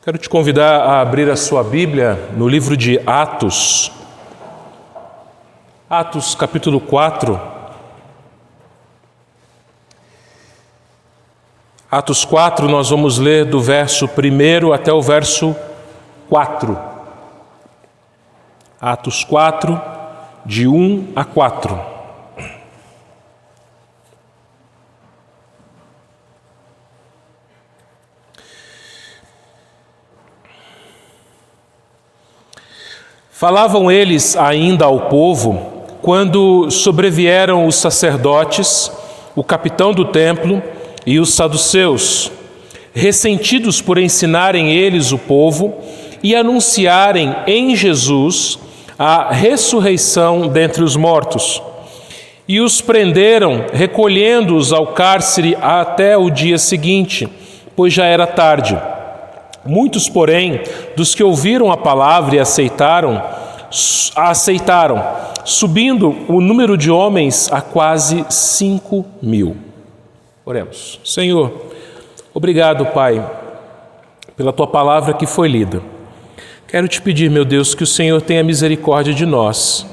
Quero te convidar a abrir a sua Bíblia no livro de Atos. Atos capítulo 4. Atos 4, nós vamos ler do verso 1 até o verso 4. Atos 4, de 1 a 4. Falavam eles ainda ao povo, quando sobrevieram os sacerdotes, o capitão do templo e os saduceus, ressentidos por ensinarem eles o povo e anunciarem em Jesus a ressurreição dentre os mortos. E os prenderam, recolhendo-os ao cárcere até o dia seguinte, pois já era tarde. Muitos, porém, dos que ouviram a palavra e aceitaram, subindo o número de homens a quase 5.000. Oremos. Senhor, obrigado, Pai, pela Tua palavra que foi lida. Quero te pedir, meu Deus, que o Senhor tenha misericórdia de nós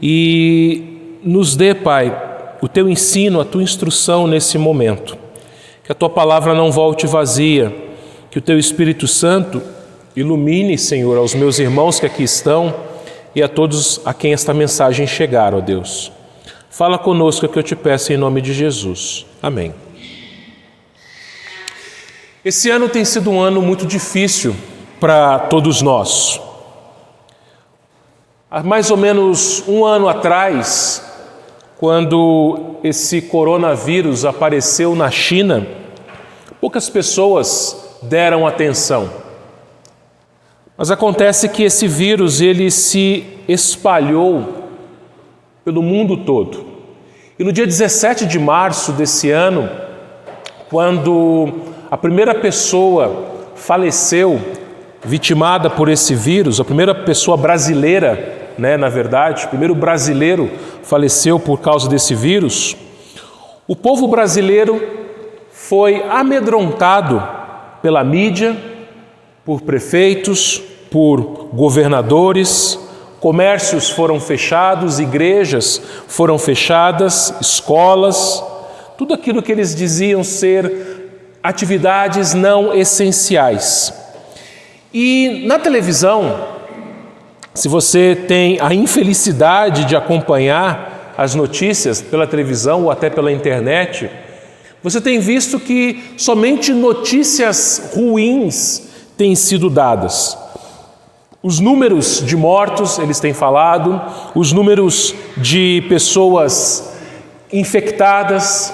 e nos dê, Pai, o Teu ensino, a Tua instrução nesse momento. Que a Tua palavra não volte vazia, que o Teu Espírito Santo ilumine, Senhor, aos meus irmãos que aqui estão e a todos a quem esta mensagem chegar, ó Deus. Fala conosco, é o que eu te peço em nome de Jesus. Amém. Esse ano tem sido um ano muito difícil para todos nós. Há mais ou menos um ano atrás, quando esse coronavírus apareceu na China, poucas pessoas deram atenção. Mas acontece que esse vírus, ele se espalhou pelo mundo todo. E no dia 17 de março desse ano, quando a primeira pessoa faleceu, vitimada por esse vírus, a primeira pessoa brasileira, na verdade, o primeiro brasileiro faleceu por causa desse vírus, o povo brasileiro foi amedrontado pela mídia, por prefeitos, por governadores, comércios foram fechados, igrejas foram fechadas, escolas, tudo aquilo que eles diziam ser atividades não essenciais. E na televisão, se você tem a infelicidade de acompanhar as notícias pela televisão ou até pela internet, você tem visto que somente notícias ruins têm sido dadas. Os números de mortos, eles têm falado, os números de pessoas infectadas,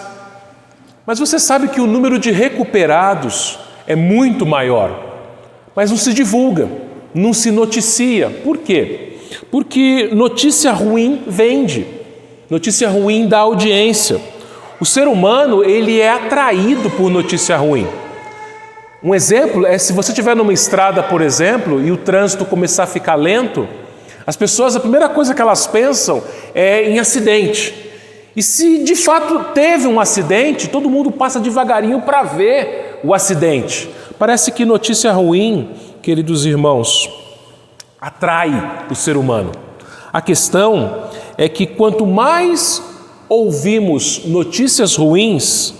mas você sabe que o número de recuperados é muito maior, mas não se divulga, não se noticia. Por quê? Porque notícia ruim vende, notícia ruim dá audiência. O ser humano, ele é atraído por notícia ruim. Um exemplo é se você estiver numa estrada, por exemplo, e o trânsito começar a ficar lento, as pessoas, a primeira coisa que elas pensam é em acidente. E se de fato teve um acidente, todo mundo passa devagarinho para ver o acidente. Parece que notícia ruim, queridos irmãos, atrai o ser humano. A questão é que quanto mais ouvimos notícias ruins,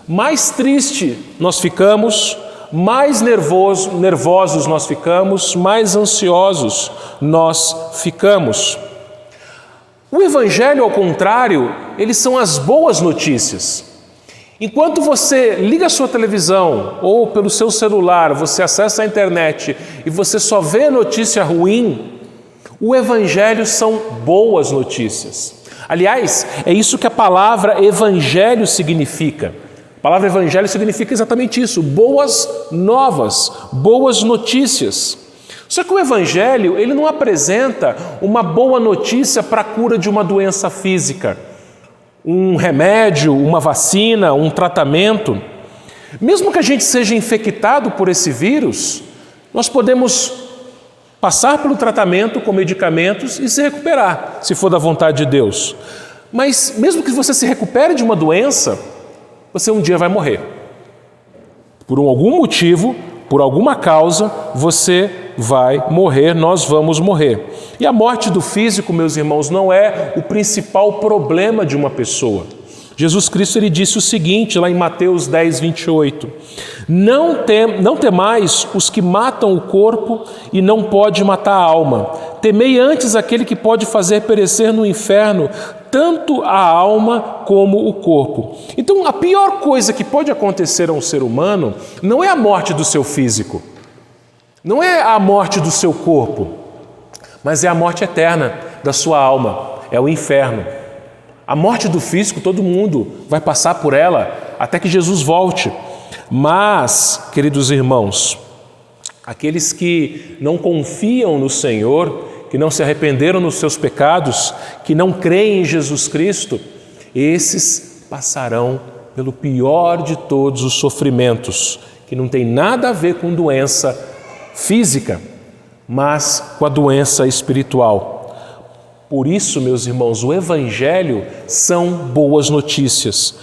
mais triste nós ficamos, mais nervosos nós ficamos, mais ansiosos nós ficamos. O Evangelho, ao contrário, eles são as boas notícias. Enquanto você liga a sua televisão ou pelo seu celular, você acessa a internet e você só vê notícia ruim, o Evangelho são boas notícias. Aliás, é isso que a palavra evangelho significa. A palavra evangelho significa exatamente isso, boas novas, boas notícias. Só que o evangelho, ele não apresenta uma boa notícia para a cura de uma doença física, um remédio, uma vacina, um tratamento. Mesmo que a gente seja infectado por esse vírus, nós podemos passar pelo tratamento com medicamentos e se recuperar, se for da vontade de Deus. Mas mesmo que você se recupere de uma doença, você um dia vai morrer. Por algum motivo, por alguma causa, você vai morrer, nós vamos morrer. E a morte do físico, meus irmãos, não é o principal problema de uma pessoa. Jesus Cristo ele disse o seguinte, lá em Mateus 10, 28. Não temais os que matam o corpo e não pode matar a alma. Temei antes aquele que pode fazer perecer no inferno tanto a alma como o corpo. Então, a pior coisa que pode acontecer a um ser humano não é a morte do seu físico, não é a morte do seu corpo, mas é a morte eterna da sua alma, é o inferno. A morte do físico, todo mundo vai passar por ela até que Jesus volte. Mas, queridos irmãos, aqueles que não confiam no Senhor, que não se arrependeram dos seus pecados, que não creem em Jesus Cristo, esses passarão pelo pior de todos os sofrimentos, que não tem nada a ver com doença física, mas com a doença espiritual. Por isso, meus irmãos, o Evangelho são boas notícias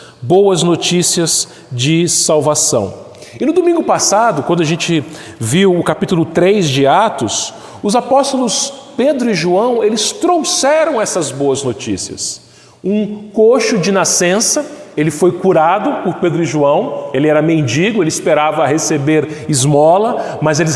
de salvação. E no domingo passado, quando a gente viu o capítulo 3 de Atos, os apóstolos Pedro e João, eles trouxeram essas boas notícias. Um coxo de nascença, ele foi curado por Pedro e João, ele era mendigo, ele esperava receber esmola, mas ele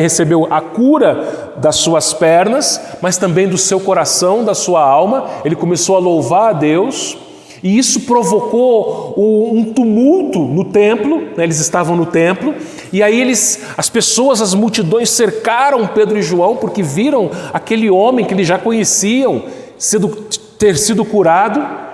recebeu a cura das suas pernas, mas também do seu coração, da sua alma. Ele começou a louvar a Deus e isso provocou um tumulto no templo, né? Eles estavam no templo e aí as pessoas, as multidões cercaram Pedro e João porque viram aquele homem que eles já conheciam ter sido curado.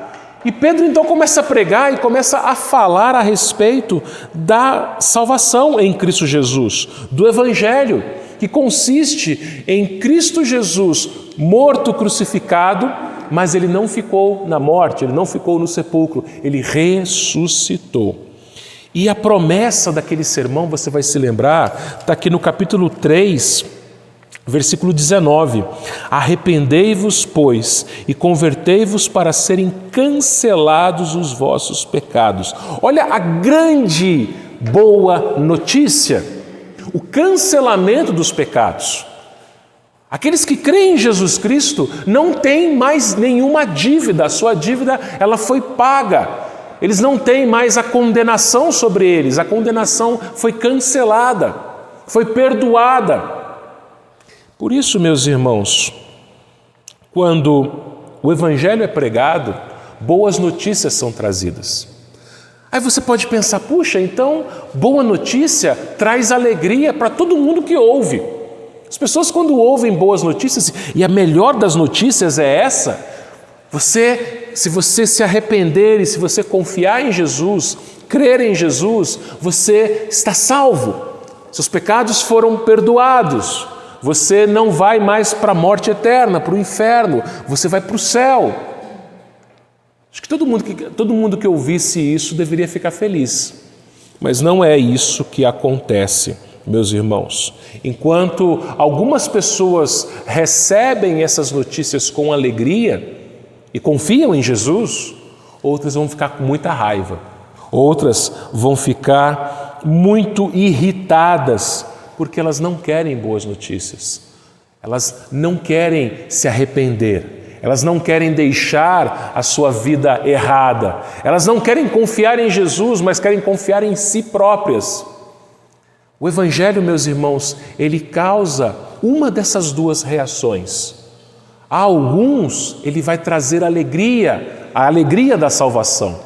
E Pedro então começa a pregar e começa a falar a respeito da salvação em Cristo Jesus, do Evangelho, que consiste em Cristo Jesus morto, crucificado, mas ele não ficou na morte, ele não ficou no sepulcro, ele ressuscitou. E a promessa daquele sermão, você vai se lembrar, está aqui no capítulo 3, versículo 19. Arrependei-vos, pois, e convertei-vos para serem cancelados os vossos pecados. Olha a grande boa notícia, o cancelamento dos pecados. Aqueles que creem em Jesus Cristo não têm mais nenhuma dívida, a sua dívida ela foi paga. Eles não têm mais a condenação sobre eles, a condenação foi cancelada, foi perdoada. Por isso, meus irmãos, quando o Evangelho é pregado, boas notícias são trazidas. Aí você pode pensar, puxa, então boa notícia traz alegria para todo mundo que ouve. As pessoas quando ouvem boas notícias, e a melhor das notícias é essa, se você se arrepender e se você confiar em Jesus, crer em Jesus, você está salvo. Seus pecados foram perdoados. Você não vai mais para a morte eterna, para o inferno, você vai para o céu. Acho que todo mundo que ouvisse isso deveria ficar feliz. Mas não é isso que acontece, meus irmãos. Enquanto algumas pessoas recebem essas notícias com alegria e confiam em Jesus, outras vão ficar com muita raiva. Outras vão ficar muito irritadas, porque elas não querem boas notícias, elas não querem se arrepender, elas não querem deixar a sua vida errada, elas não querem confiar em Jesus, mas querem confiar em si próprias. O Evangelho, meus irmãos, ele causa uma dessas duas reações. A alguns ele vai trazer alegria, a alegria da salvação,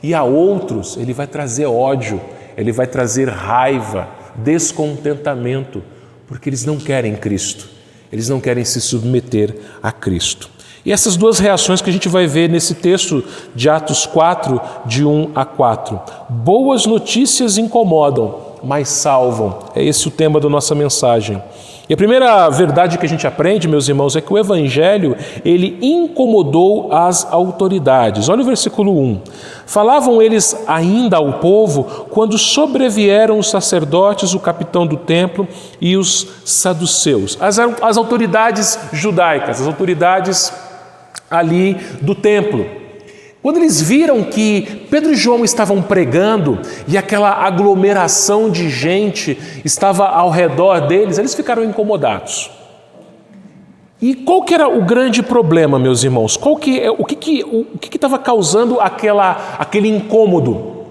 e a outros ele vai trazer ódio, ele vai trazer raiva, descontentamento, porque eles não querem Cristo, eles não querem se submeter a Cristo. E essas duas reações que a gente vai ver nesse texto de Atos 4, de 1 a 4. Boas notícias incomodam, mas salvam. É esse o tema da nossa mensagem. E a primeira verdade que a gente aprende, meus irmãos, é que o Evangelho, ele incomodou as autoridades. Olha o versículo 1. Falavam eles ainda ao povo quando sobrevieram os sacerdotes, o capitão do templo e os saduceus. As autoridades judaicas, as autoridades ali do templo. Quando eles viram que Pedro e João estavam pregando e aquela aglomeração de gente estava ao redor deles, eles ficaram incomodados. E qual que era o grande problema, meus irmãos? O que estava causando aquele incômodo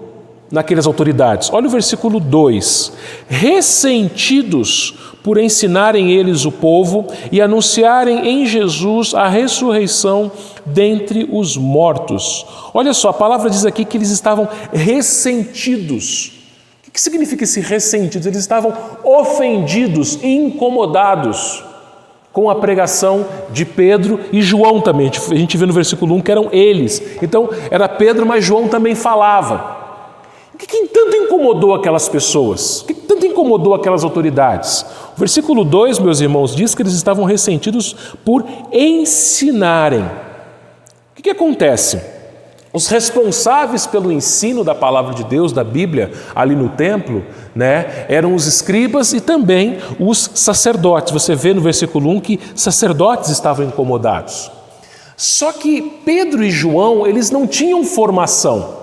naquelas autoridades? Olha o versículo 2. Ressentidos por ensinarem eles o povo e anunciarem em Jesus a ressurreição dentre os mortos. Olha só, a palavra diz aqui que eles estavam ressentidos. O que significa esse ressentidos? Eles estavam ofendidos, incomodados com a pregação de Pedro e João também. A gente vê no versículo 1 que eram eles. Então, era Pedro, mas João também falava. O que tanto incomodou aquelas pessoas? O que tanto incomodou aquelas autoridades? O versículo 2, meus irmãos, diz que eles estavam ressentidos por ensinarem. O que acontece? Os responsáveis pelo ensino da palavra de Deus, da Bíblia, ali no templo, eram os escribas e também os sacerdotes. Você vê no versículo 1 que sacerdotes estavam incomodados. Só que Pedro e João, eles não tinham formação.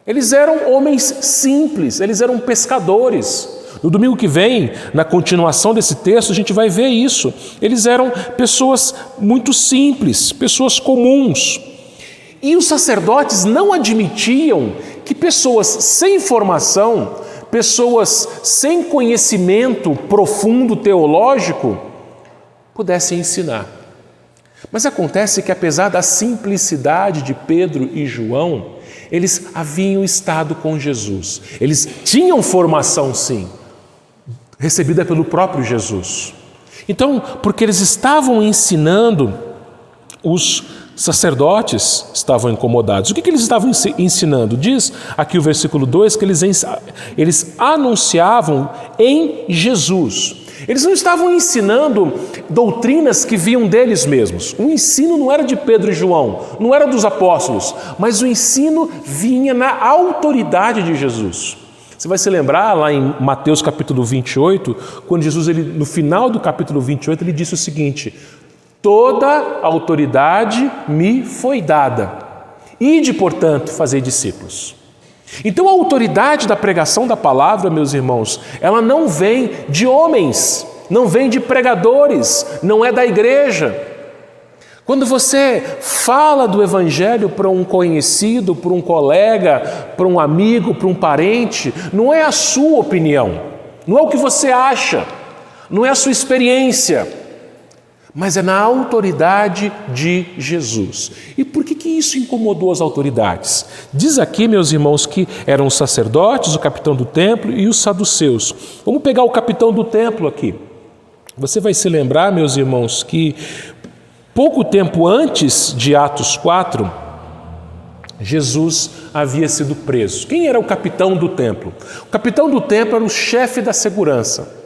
Eles eram homens simples, eles eram pescadores. No domingo que vem, na continuação desse texto, a gente vai ver isso. Eles eram pessoas muito simples, pessoas comuns. E os sacerdotes não admitiam que pessoas sem formação, pessoas sem conhecimento profundo teológico, pudessem ensinar. Mas acontece que, apesar da simplicidade de Pedro e João, eles haviam estado com Jesus. Eles tinham formação, sim, recebida pelo próprio Jesus. Então, porque eles estavam ensinando, os sacerdotes estavam incomodados. O que eles estavam ensinando? Diz aqui o versículo 2 que eles anunciavam em Jesus. Eles não estavam ensinando doutrinas que vinham deles mesmos. O ensino não era de Pedro e João, não era dos apóstolos, mas o ensino vinha na autoridade de Jesus. Você vai se lembrar lá em Mateus capítulo 28, quando Jesus, no final do capítulo 28, ele disse o seguinte: toda autoridade me foi dada. Ide, portanto, fazei discípulos. Então a autoridade da pregação da palavra, meus irmãos, ela não vem de homens, não vem de pregadores, não é da igreja. Quando você fala do evangelho para um conhecido, para um colega, para um amigo, para um parente, não é a sua opinião, não é o que você acha, não é a sua experiência, mas é na autoridade de Jesus. E por que isso incomodou as autoridades? Diz aqui, meus irmãos, que eram os sacerdotes, o capitão do templo e os saduceus. Vamos pegar o capitão do templo aqui. Você vai se lembrar, meus irmãos, que pouco tempo antes de Atos 4, Jesus havia sido preso. Quem era o capitão do templo? O capitão do templo era o chefe da segurança.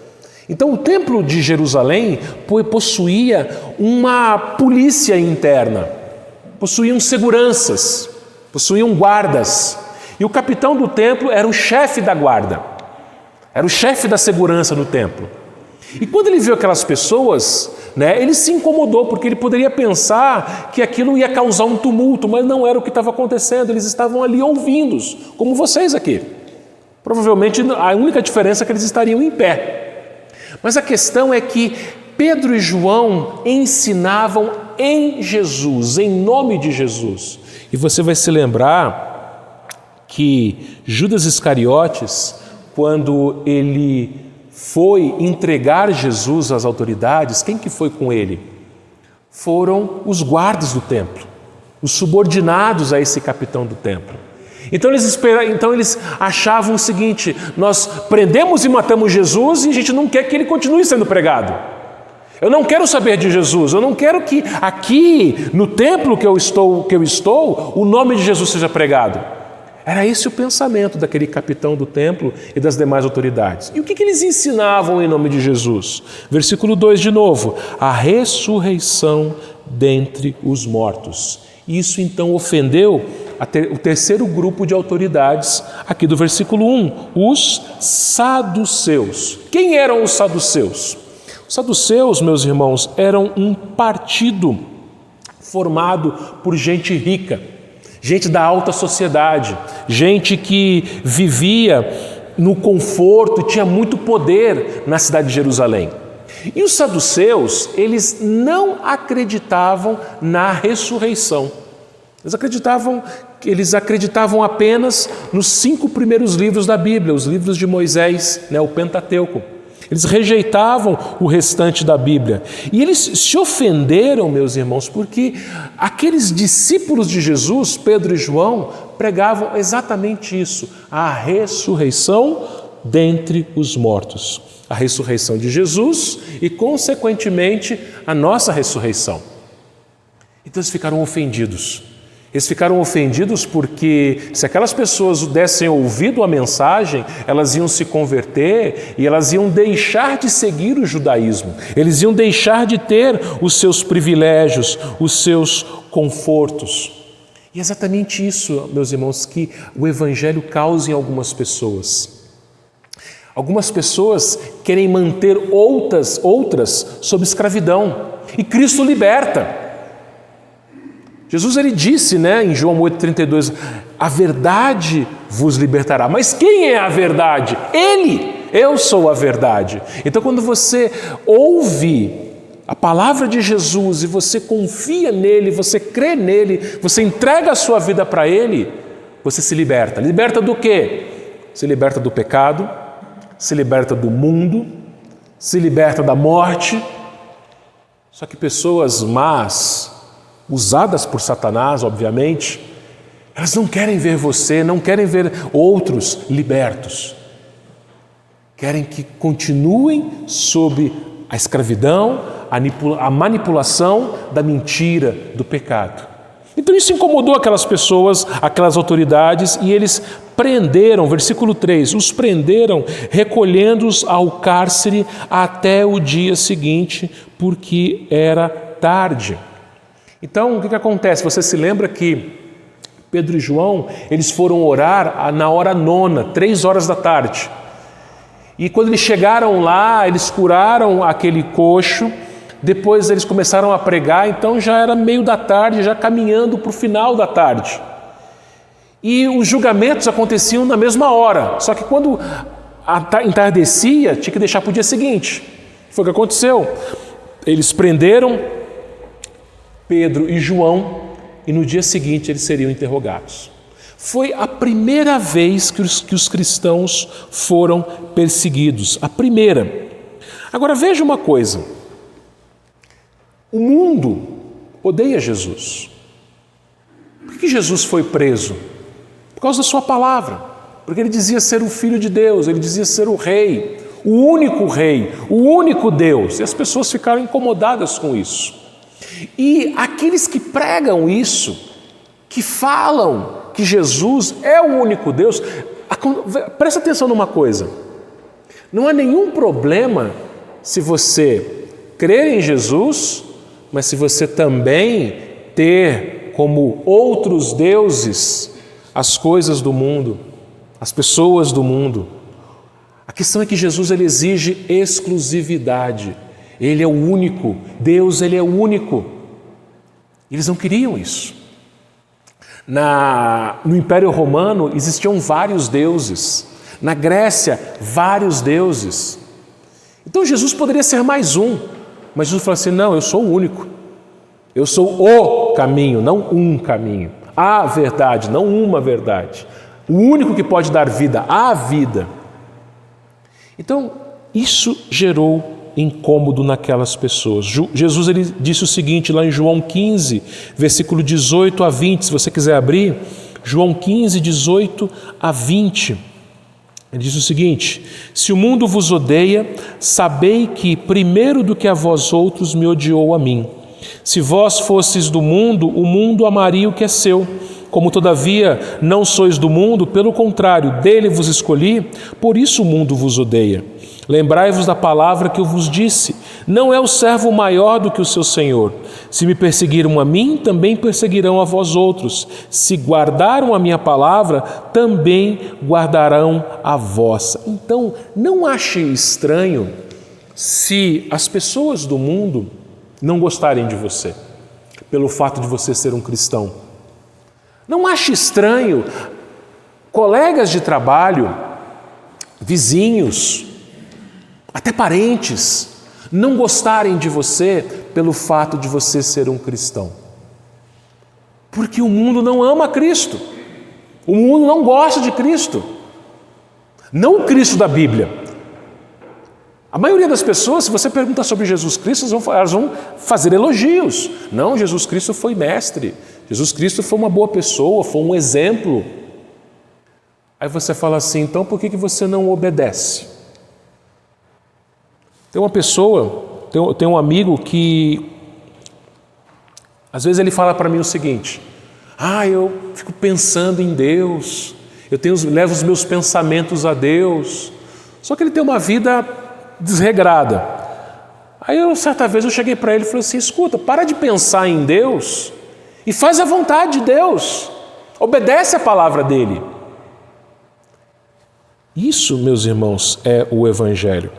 Então o templo de Jerusalém possuía uma polícia interna, possuíam seguranças, possuíam guardas. E o capitão do templo era o chefe da guarda, era o chefe da segurança no templo. E quando ele viu aquelas pessoas, ele se incomodou, porque ele poderia pensar que aquilo ia causar um tumulto, mas não era o que estava acontecendo, eles estavam ali ouvindo, como vocês aqui. Provavelmente a única diferença é que eles estariam em pé. Mas a questão é que Pedro e João ensinavam em Jesus, em nome de Jesus. E você vai se lembrar que Judas Iscariotes, quando ele foi entregar Jesus às autoridades, quem que foi com ele? Foram os guardas do templo, os subordinados a esse capitão do templo. Então eles achavam o seguinte: nós prendemos e matamos Jesus e a gente não quer que ele continue sendo pregado. Eu não quero saber de Jesus, eu não quero que aqui no templo que eu estou, o nome de Jesus seja pregado. Era esse o pensamento daquele capitão do templo e das demais autoridades. E o que eles ensinavam em nome de Jesus? Versículo 2 de novo: a ressurreição dentre os mortos. Isso então ofendeu o terceiro grupo de autoridades aqui do versículo 1, os saduceus. Quem eram os saduceus? Os saduceus, meus irmãos, eram um partido formado por gente rica, gente da alta sociedade, gente que vivia no conforto, tinha muito poder na cidade de Jerusalém. E os saduceus, eles não acreditavam na ressurreição. Eles acreditavam apenas nos 5 primeiros livros da Bíblia, os livros de Moisés, o Pentateuco. Eles rejeitavam o restante da Bíblia. E eles se ofenderam, meus irmãos, porque aqueles discípulos de Jesus, Pedro e João, pregavam exatamente isso, a ressurreição dentre os mortos. A ressurreição de Jesus e, consequentemente, a nossa ressurreição. Então eles ficaram ofendidos. Eles ficaram ofendidos porque se aquelas pessoas dessem ouvido à mensagem, elas iam se converter e elas iam deixar de seguir o judaísmo. Eles iam deixar de ter os seus privilégios, os seus confortos. E é exatamente isso, meus irmãos, que o Evangelho causa em algumas pessoas. Algumas pessoas querem manter outras sob escravidão. E Cristo liberta. Jesus ele disse, em João 8,32, a verdade vos libertará. Mas quem é a verdade? Ele! Eu sou a verdade. Então quando você ouve a palavra de Jesus e você confia nele, você crê nele, você entrega a sua vida para ele, você se liberta. Liberta do quê? Se liberta do pecado, se liberta do mundo, se liberta da morte. Só que pessoas más, usadas por Satanás, obviamente, elas não querem ver você, não querem ver outros libertos. Querem que continuem sob a escravidão, a manipulação da mentira, do pecado. Então isso incomodou aquelas pessoas, aquelas autoridades, e eles prenderam, versículo 3, os prenderam recolhendo-os ao cárcere até o dia seguinte, porque era tarde. Então, o que acontece? Você se lembra que Pedro e João, eles foram orar na hora 9, 3 horas da tarde. E quando eles chegaram lá, eles curaram aquele coxo, depois eles começaram a pregar, então já era meio da tarde, já caminhando para o final da tarde. E os julgamentos aconteciam na mesma hora, só que quando entardecia, tinha que deixar para o dia seguinte. Foi o que aconteceu. Eles prenderam Pedro e João e no dia seguinte eles seriam interrogados. Foi a primeira vez que os cristãos foram perseguidos, a primeira. Agora veja uma coisa, o mundo odeia Jesus. Por que Jesus foi preso? Por causa da sua palavra, porque ele dizia ser o Filho de Deus, ele dizia ser o Rei, o único Deus, e as pessoas ficaram incomodadas com isso. E aqueles que pregam isso, que falam que Jesus é o único Deus, presta atenção numa coisa, não há nenhum problema se você crer em Jesus, mas se você também ter como outros deuses as coisas do mundo, as pessoas do mundo. A questão é que Jesus ele exige exclusividade. Ele é o único. Deus ele é o único. Eles não queriam isso. No Império Romano existiam vários deuses. Na Grécia, vários deuses. Então Jesus poderia ser mais um. Mas Jesus falou assim, não, eu sou o único. Eu sou o caminho, não um caminho. A verdade, não uma verdade. O único que pode dar vida, a vida. Então, isso gerou incômodo naquelas pessoas. Jesus ele disse o seguinte lá em João 15, versículo 18 a 20, se você quiser abrir, João 15, 18 a 20. Ele diz o seguinte, se o mundo vos odeia, sabei que primeiro do que a vós outros me odiou a mim. Se vós fosseis do mundo, o mundo amaria o que é seu. Como todavia não sois do mundo, pelo contrário, dele vos escolhi, por isso o mundo vos odeia. Lembrai-vos da palavra que eu vos disse, não é o servo maior do que o seu senhor. Se me perseguiram a mim, também perseguirão a vós outros. Se guardaram a minha palavra, também guardarão a vossa. Então, não ache estranho se as pessoas do mundo não gostarem de você, pelo fato de você ser um cristão. Não ache estranho colegas de trabalho, vizinhos, até parentes, não gostarem de você pelo fato de você ser um cristão. Porque o mundo não ama Cristo. O mundo não gosta de Cristo. Não o Cristo da Bíblia. A maioria das pessoas, se você perguntar sobre Jesus Cristo, elas vão fazer elogios. Não, Jesus Cristo foi mestre. Jesus Cristo foi uma boa pessoa, foi um exemplo. Aí você fala assim, então por que você não obedece? Tem uma pessoa, tem um amigo que, às vezes ele fala para mim o seguinte, eu fico pensando em Deus, levo os meus pensamentos a Deus, só que ele tem uma vida desregrada. Aí certa vez eu cheguei para ele e falei assim, escuta, para de pensar em Deus e faz a vontade de Deus, obedece a palavra dele. Isso, meus irmãos, é o Evangelho.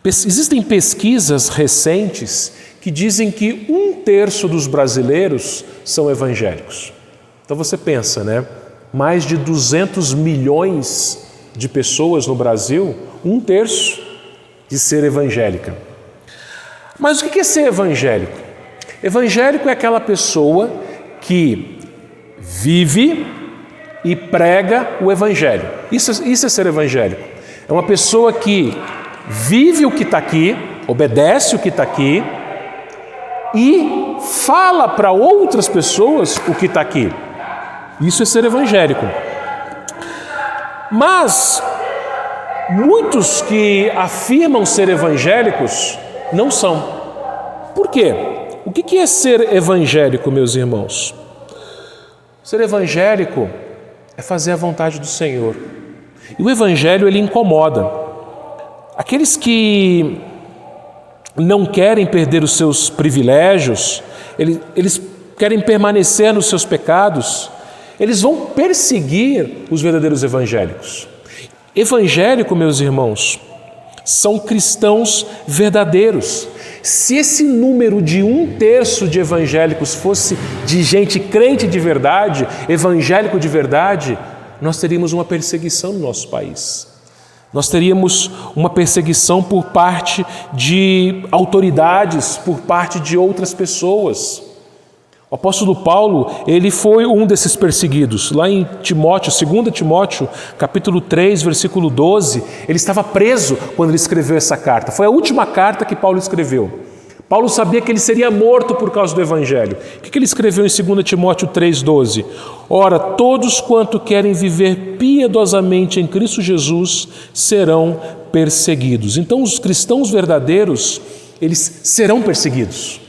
Existem pesquisas recentes que dizem que 1/3 dos brasileiros são evangélicos. Então você pensa, né? Mais de 200 milhões de pessoas no Brasil, 1/3 de ser evangélica. Mas o que é ser evangélico? Evangélico é aquela pessoa que vive e prega o Evangelho. Isso é ser evangélico. É uma pessoa que vive o que está aqui, obedece o que está aqui e fala para outras pessoas o que está aqui. Isso é ser evangélico. Mas muitos que afirmam ser evangélicos não são. Por quê? O que é ser evangélico, meus irmãos? Ser evangélico é fazer a vontade do Senhor. E o Evangelho, ele incomoda. Aqueles que não querem perder os seus privilégios, eles querem permanecer nos seus pecados, eles vão perseguir os verdadeiros evangélicos. Evangélico, meus irmãos, são cristãos verdadeiros. Se esse número de 1/3 de evangélicos fosse de gente crente de verdade, evangélico de verdade, nós teríamos uma perseguição no nosso país. Nós teríamos uma perseguição por parte de autoridades, por parte de outras pessoas. O apóstolo Paulo, ele foi um desses perseguidos. Lá em Timóteo, 2 Timóteo, capítulo 3, versículo 12, ele estava preso quando ele escreveu essa carta. Foi a última carta que Paulo escreveu. Paulo sabia que ele seria morto por causa do Evangelho. O que ele escreveu em 2 Timóteo 3,12? Ora, todos quanto querem viver piedosamente em Cristo Jesus serão perseguidos. Então, os cristãos verdadeiros, eles serão perseguidos.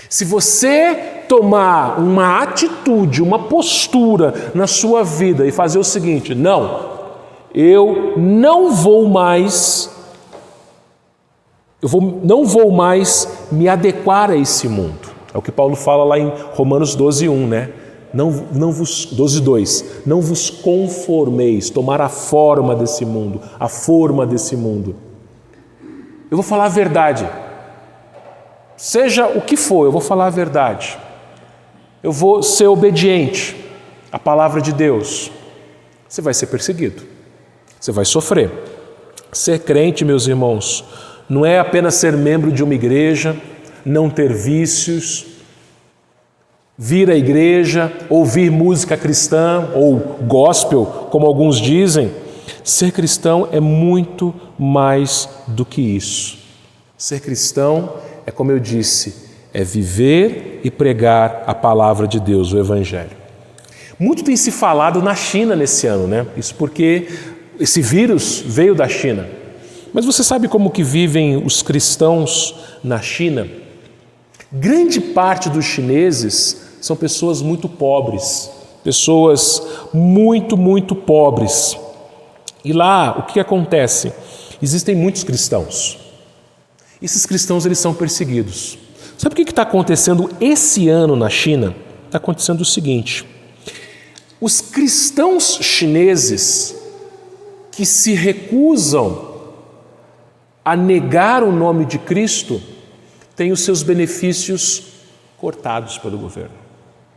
Se você tomar uma atitude, uma postura na sua vida e fazer o seguinte, eu não vou mais me adequar a esse mundo. É o que Paulo fala lá em Romanos 12:1, né? 12:2. Não vos conformeis, tomar a forma desse mundo, a forma desse mundo. Eu vou falar a verdade. Seja o que for, eu vou falar a verdade. Eu vou ser obediente à palavra de Deus. Você vai ser perseguido. Você vai sofrer. Ser crente, meus irmãos, não é apenas ser membro de uma igreja, não ter vícios, vir à igreja, ouvir música cristã ou gospel, como alguns dizem. Ser cristão é muito mais do que isso. Ser cristão é, como eu disse, é viver e pregar a palavra de Deus, o Evangelho. Muito tem se falado na China nesse ano, né? Isso porque esse vírus veio da China. Mas você sabe como que vivem os cristãos na China? Grande parte dos chineses são pessoas muito pobres, pessoas muito, muito pobres. E lá, o que acontece? Existem muitos cristãos. Esses cristãos, eles são perseguidos. Sabe o que está acontecendo esse ano na China? Está acontecendo o seguinte: os cristãos chineses que se recusam a negar o nome de Cristo têm os seus benefícios cortados pelo governo.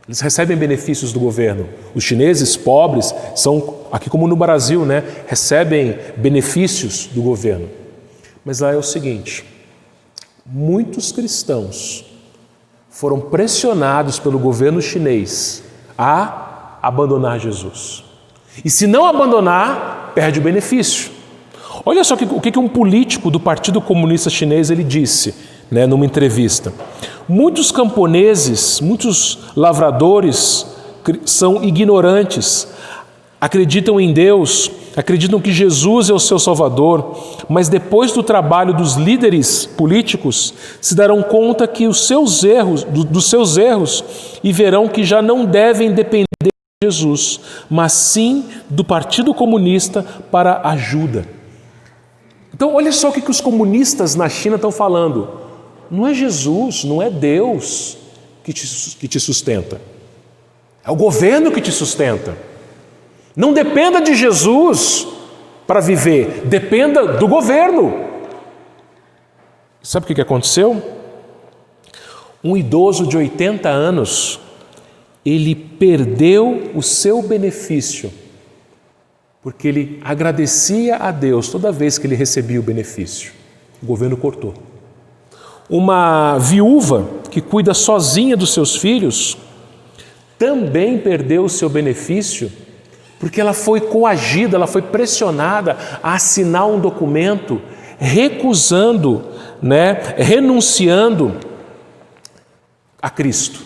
Eles recebem benefícios do governo. Os chineses pobres são, aqui como no Brasil, né, recebem benefícios do governo. Mas lá é o seguinte, muitos cristãos foram pressionados pelo governo chinês a abandonar Jesus. E se não abandonar, perde o benefício. Olha só o que um político do Partido Comunista Chinês ele disse, né, numa entrevista. Muitos camponeses, muitos lavradores são ignorantes, acreditam em Deus, acreditam que Jesus é o seu Salvador, mas depois do trabalho dos líderes políticos, se darão conta que dos seus erros e verão que já não devem depender de Jesus, mas sim do Partido Comunista para ajuda. Então, olha só o que os comunistas na China estão falando. Não é Jesus, não é Deus que te sustenta. É o governo que te sustenta. Não dependa de Jesus para viver, dependa do governo. Sabe o que aconteceu? Um idoso de 80 anos, ele perdeu o seu benefício, porque ele agradecia a Deus toda vez que ele recebia o benefício. O governo cortou. Uma viúva que cuida sozinha dos seus filhos também perdeu o seu benefício porque ela foi coagida, ela foi pressionada a assinar um documento recusando, renunciando a Cristo.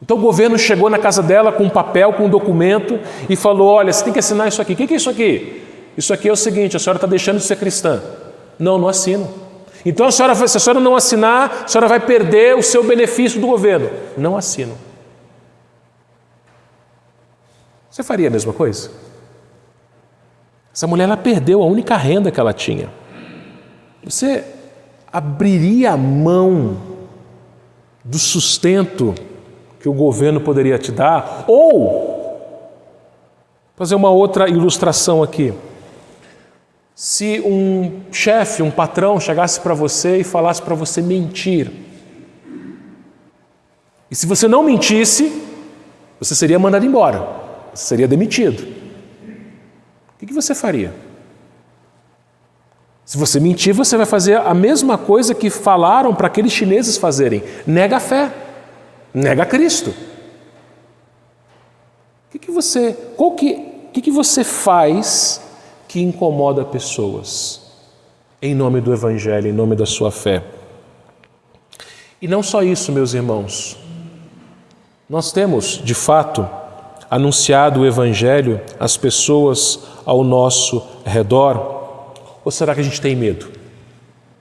Então o governo chegou na casa dela com um papel, com um documento e falou, olha, você tem que assinar isso aqui. O que é isso aqui? Isso aqui é o seguinte, a senhora está deixando de ser cristã. Não, não assino. Então, se a senhora não assinar, a senhora vai perder o seu benefício do governo. Não assino. Você faria a mesma coisa? Essa mulher, ela perdeu a única renda que ela tinha. Você abriria a mão do sustento que o governo poderia te dar? Ou, fazer uma outra ilustração aqui. Se um chefe, um patrão chegasse para você e falasse para você mentir, e se você não mentisse, você seria mandado embora, você seria demitido. O que você faria? Se você mentir, você vai fazer a mesma coisa que falaram para aqueles chineses fazerem. Nega a fé, nega Cristo. O que você faz que incomoda pessoas em nome do Evangelho, em nome da sua fé? E não só isso, meus irmãos. Nós temos, de fato, anunciado o Evangelho às pessoas ao nosso redor. Ou será que a gente tem medo?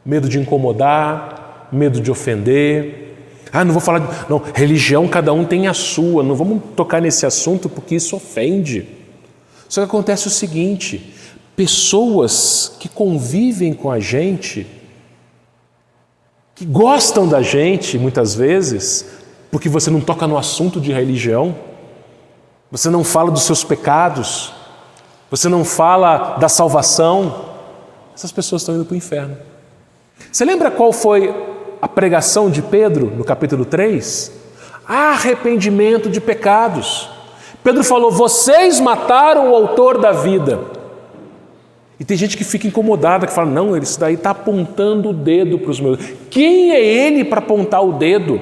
Medo de incomodar, medo de ofender. Não vou falar... Não, religião cada um tem a sua, não vamos tocar nesse assunto porque isso ofende. Só que acontece o seguinte... Pessoas que convivem com a gente, que gostam da gente muitas vezes, porque você não toca no assunto de religião, você não fala dos seus pecados, você não fala da salvação, essas pessoas estão indo para o inferno. Você lembra qual foi a pregação de Pedro no capítulo 3? Arrependimento de pecados. Pedro falou, vocês mataram o autor da vida. E tem gente que fica incomodada, que fala, não, isso daí está apontando o dedo para os meus... Quem é ele para apontar o dedo?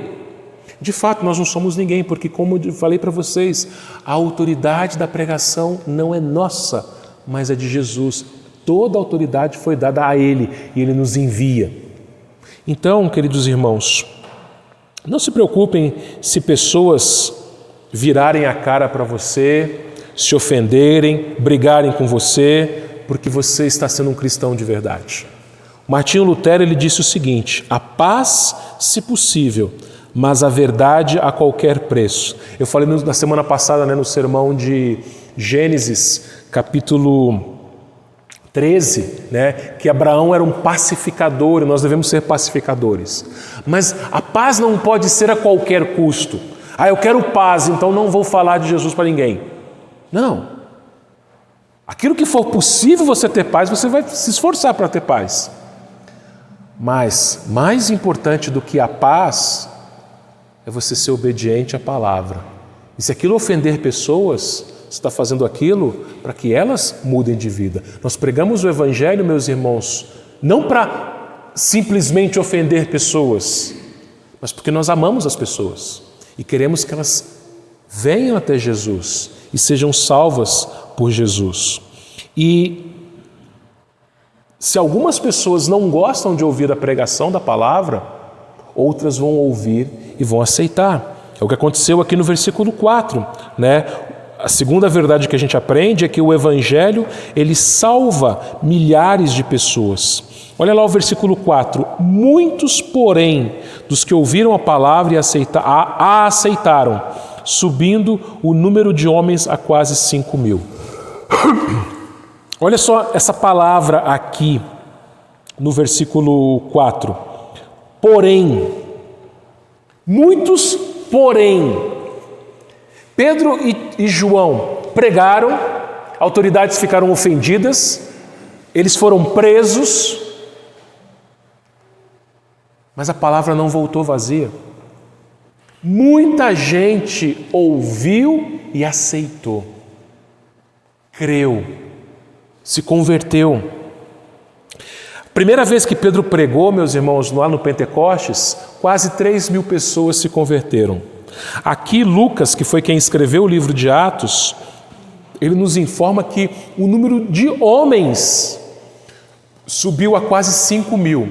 De fato, nós não somos ninguém, porque como eu falei para vocês, a autoridade da pregação não é nossa, mas é de Jesus. Toda a autoridade foi dada a Ele e Ele nos envia. Então, queridos irmãos, não se preocupem se pessoas virarem a cara para você, se ofenderem, brigarem com você, porque você está sendo um cristão de verdade. Martinho Lutero ele disse o seguinte: a paz, se possível, mas a verdade a qualquer preço. Eu falei na semana passada, no sermão de Gênesis, capítulo 13, que Abraão era um pacificador e nós devemos ser pacificadores. Mas a paz não pode ser a qualquer custo. Eu quero paz, então não vou falar de Jesus para ninguém. Não. Aquilo que for possível você ter paz, você vai se esforçar para ter paz. Mas mais importante do que a paz é você ser obediente à palavra. E se aquilo ofender pessoas, você está fazendo aquilo para que elas mudem de vida. Nós pregamos o Evangelho, meus irmãos, não para simplesmente ofender pessoas, mas porque nós amamos as pessoas e queremos que elas venham até Jesus e sejam salvas por Jesus. E se algumas pessoas não gostam de ouvir a pregação da palavra, outras vão ouvir e vão aceitar. É o que aconteceu aqui no versículo 4, né? A segunda verdade que a gente aprende é que o Evangelho, ele salva milhares de pessoas. Olha lá o versículo 4. Muitos, porém, dos que ouviram a palavra e a aceitaram, subindo o número de homens a quase 5.000. Olha só essa palavra aqui no versículo 4. Porém, muitos porém. Pedro e João pregaram, autoridades ficaram ofendidas, eles foram presos, mas a palavra não voltou vazia. Muita gente ouviu e aceitou, creu, se converteu. Primeira vez que Pedro pregou, meus irmãos, lá no Pentecostes, quase 3.000 pessoas se converteram. Aqui Lucas, que foi quem escreveu o livro de Atos, ele nos informa que o número de homens subiu a quase 5.000.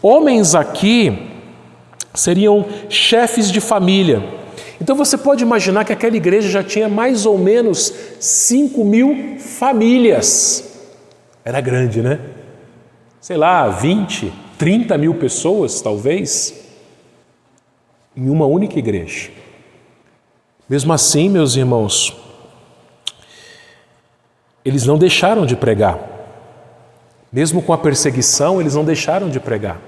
Homens aqui seriam chefes de família. Então você pode imaginar que aquela igreja já tinha mais ou menos 5.000 famílias. Era grande, né? Sei lá, 20, 30 mil pessoas, talvez, em uma única igreja. Mesmo assim, meus irmãos, eles não deixaram de pregar. Mesmo com a perseguição, eles não deixaram de pregar.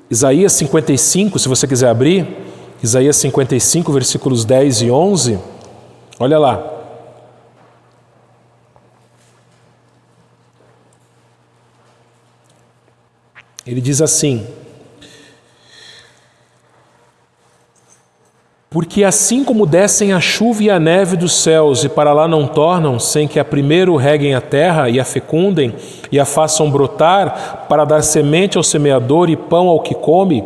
Isaías 55, se você quiser abrir, Isaías 55, versículos 10 e 11, olha lá. Ele diz assim: porque assim como descem a chuva e a neve dos céus e para lá não tornam, sem que a primeiro reguem a terra e a fecundem e a façam brotar para dar semente ao semeador e pão ao que come,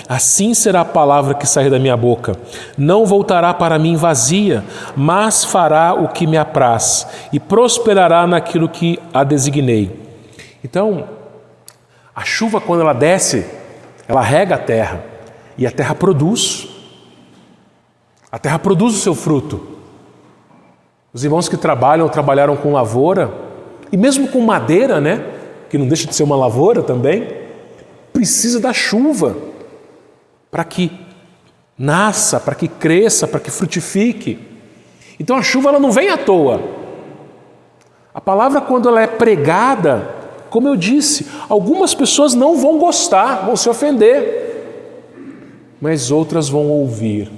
assim será a palavra que sair da minha boca. Não voltará para mim vazia, mas fará o que me apraz e prosperará naquilo que a designei. Então, a chuva, quando ela desce, ela rega a terra e a terra produz. A terra produz o seu fruto. Os irmãos que trabalharam com lavoura, e mesmo com madeira, né, que não deixa de ser uma lavoura também, precisa da chuva para que nasça, para que cresça, para que frutifique. Então a chuva ela não vem à toa. A palavra, quando ela é pregada, como eu disse, algumas pessoas não vão gostar, vão se ofender, mas outras vão ouvir,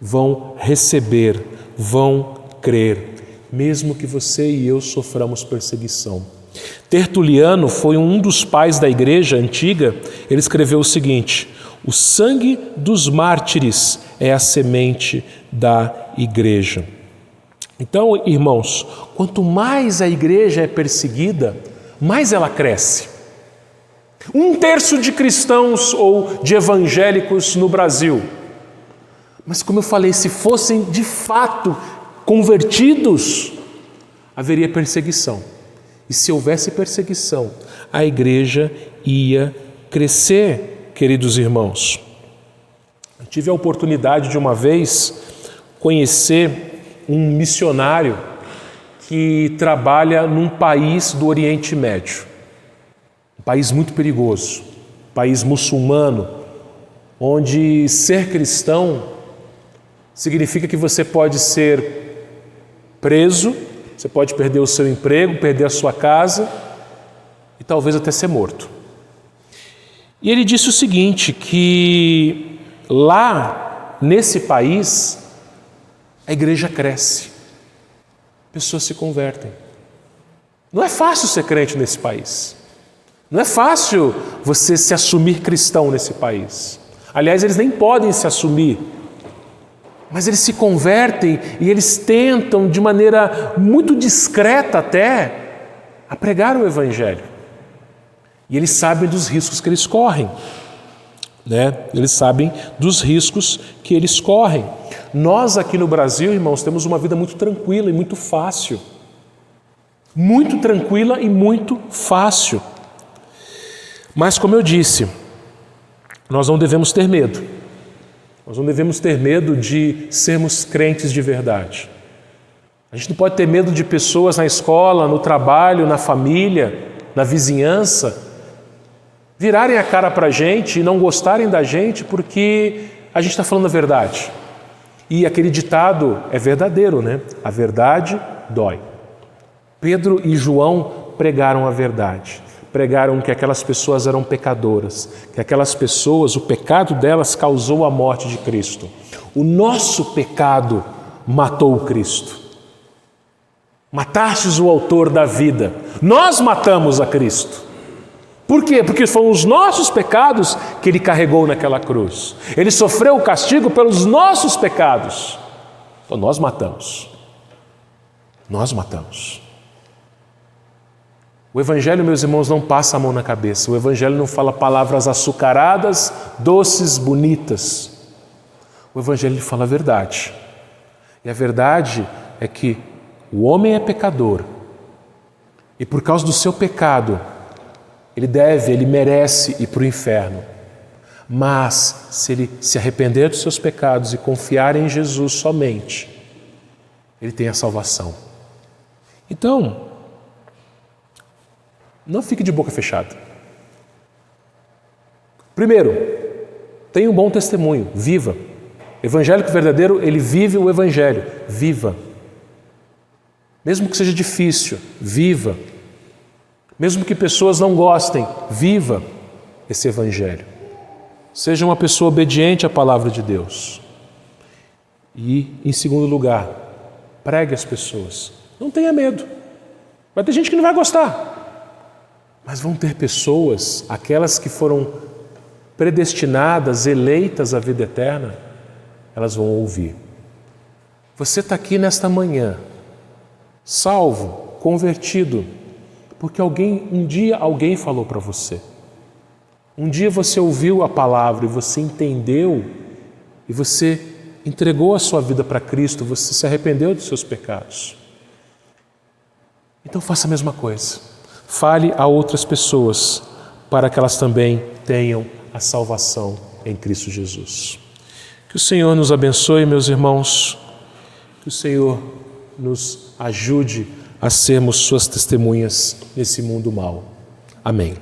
vão receber, vão crer, mesmo que você e eu soframos perseguição. Tertuliano foi um dos pais da igreja antiga. Ele escreveu o seguinte: o sangue dos mártires é a semente da igreja. Então, irmãos, quanto mais a igreja é perseguida, mais ela cresce. 1/3 de cristãos ou de evangélicos no Brasil. Mas como eu falei, se fossem de fato convertidos, haveria perseguição. E se houvesse perseguição, a igreja ia crescer, queridos irmãos. Eu tive a oportunidade de uma vez conhecer um missionário que trabalha num país do Oriente Médio, um país muito perigoso, um país muçulmano, onde ser cristão significa que você pode ser preso, você pode perder o seu emprego, perder a sua casa e talvez até ser morto. E ele disse o seguinte, que lá nesse país a igreja cresce. Pessoas se convertem. Não é fácil ser crente nesse país. Não é fácil você se assumir cristão nesse país. Aliás, eles nem podem se assumir, Mas eles se convertem e eles tentam, de maneira muito discreta até, a pregar o Evangelho. E eles sabem dos riscos que eles correm. Eles sabem dos riscos que eles correm. Nós aqui no Brasil, irmãos, temos uma vida muito tranquila e muito fácil. Muito tranquila e muito fácil. Mas, como eu disse, nós não devemos ter medo. Nós não devemos ter medo de sermos crentes de verdade. A gente não pode ter medo de pessoas na escola, no trabalho, na família, na vizinhança, virarem a cara para a gente e não gostarem da gente porque a gente está falando a verdade. E aquele ditado é verdadeiro, né? A verdade dói. Pedro e João pregaram a verdade. Pregaram que aquelas pessoas eram pecadoras, que aquelas pessoas, o pecado delas causou a morte de Cristo. O nosso pecado matou o Cristo. Matastes o autor da vida. Nós matamos a Cristo. Por quê? Porque foram os nossos pecados que Ele carregou naquela cruz. Ele sofreu o castigo pelos nossos pecados. Então nós matamos. Nós matamos. O Evangelho, meus irmãos, não passa a mão na cabeça. O Evangelho não fala palavras açucaradas, doces, bonitas. O Evangelho fala a verdade. E a verdade é que o homem é pecador. E por causa do seu pecado, ele merece ir para o inferno. Mas, se ele se arrepender dos seus pecados e confiar em Jesus somente, ele tem a salvação. Então, não fique de boca fechada. Primeiro, tenha um bom testemunho, viva. Evangélico verdadeiro, ele vive o Evangelho, viva. Mesmo que seja difícil, viva. Mesmo que pessoas não gostem, viva esse Evangelho. Seja uma pessoa obediente à palavra de Deus. E, em segundo lugar, pregue as pessoas. Não tenha medo. Vai ter gente que não vai gostar. Mas vão ter pessoas, aquelas que foram predestinadas, eleitas à vida eterna, elas vão ouvir. Você está aqui nesta manhã, salvo, convertido, porque um dia alguém falou para você. Um dia você ouviu a palavra e você entendeu e você entregou a sua vida para Cristo, você se arrependeu dos seus pecados. Então faça a mesma coisa. Fale a outras pessoas para que elas também tenham a salvação em Cristo Jesus. Que o Senhor nos abençoe, meus irmãos. Que o Senhor nos ajude a sermos suas testemunhas nesse mundo mau. Amém.